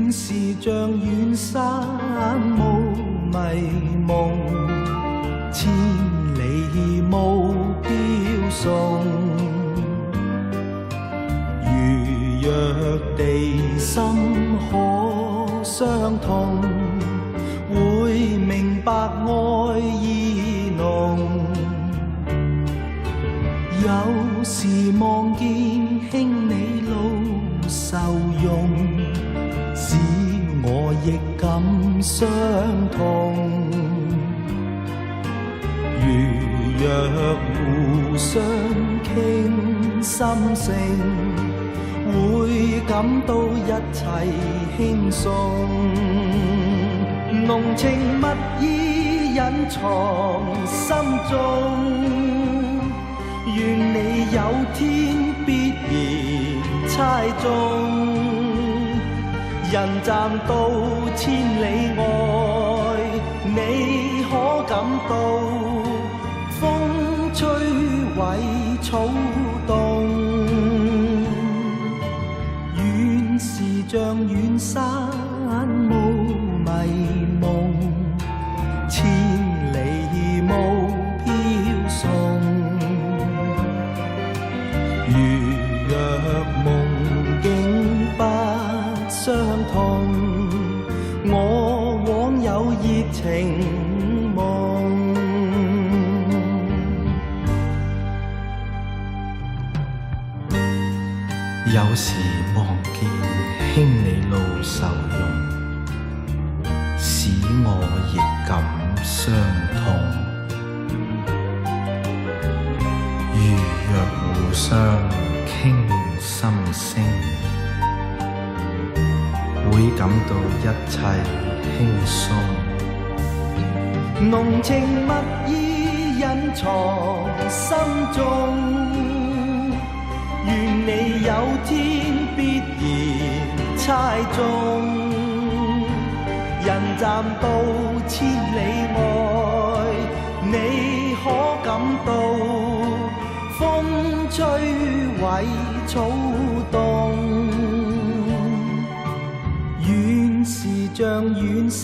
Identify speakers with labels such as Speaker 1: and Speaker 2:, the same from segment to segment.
Speaker 1: 遠是像遠山霧迷夢，千里霧飄送。如若地心可相通，會明白愛意濃。有時望見兄你路受用，使我亦感傷痛。如若互相傾心聲，會感到一切輕鬆。濃情蜜意隱藏心中，願你有天必然猜中。人暫到千里外，你可感到風吹毀草動。遠是像遠山霧迷夢，千里霧飄送。如若夢境不相同，我枉有熱情夢。
Speaker 2: 有時望見兄你路受用，使我亦感傷痛。如若互相傾心聲，會感到一切輕鬆。
Speaker 1: 濃情蜜意隱藏心中，願你有天必然猜中。人暫到千里外，你可感到風吹毀草動。遠是像遠山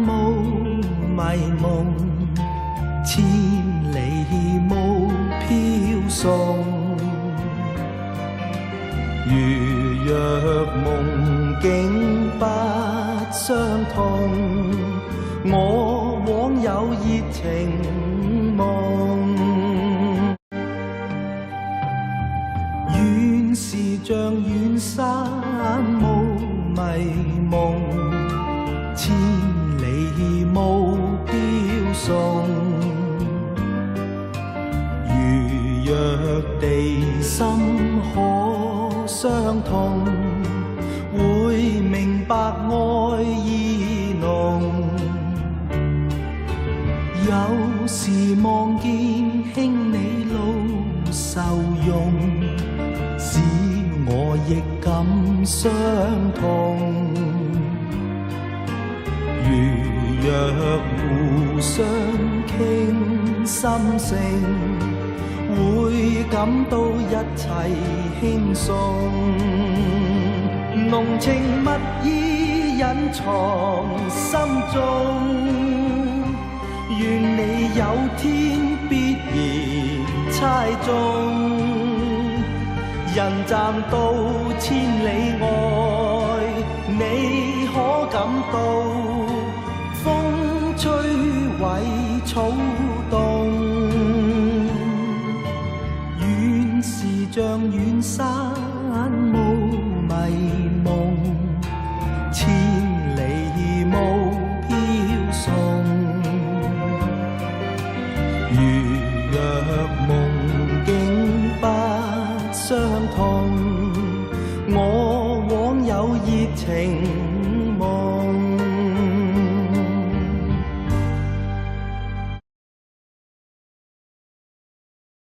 Speaker 1: 霧迷夢，千里霧飄送。如若夢境不相同，我枉有熱情夢。遠是像遠山霧迷夢，千里霧飄送。如若地心可相通，會明白愛意濃。有時望見兄你路受用，使我亦感傷痛。如若互相傾心聲，會感到一切輕鬆。濃情蜜意隱藏心中，願你有天必然猜中。人暫到千里外，你可感到風吹毀草動。遠是像遠山霧迷夢，千里霧飄送。如若夢境不相同，我枉有熱情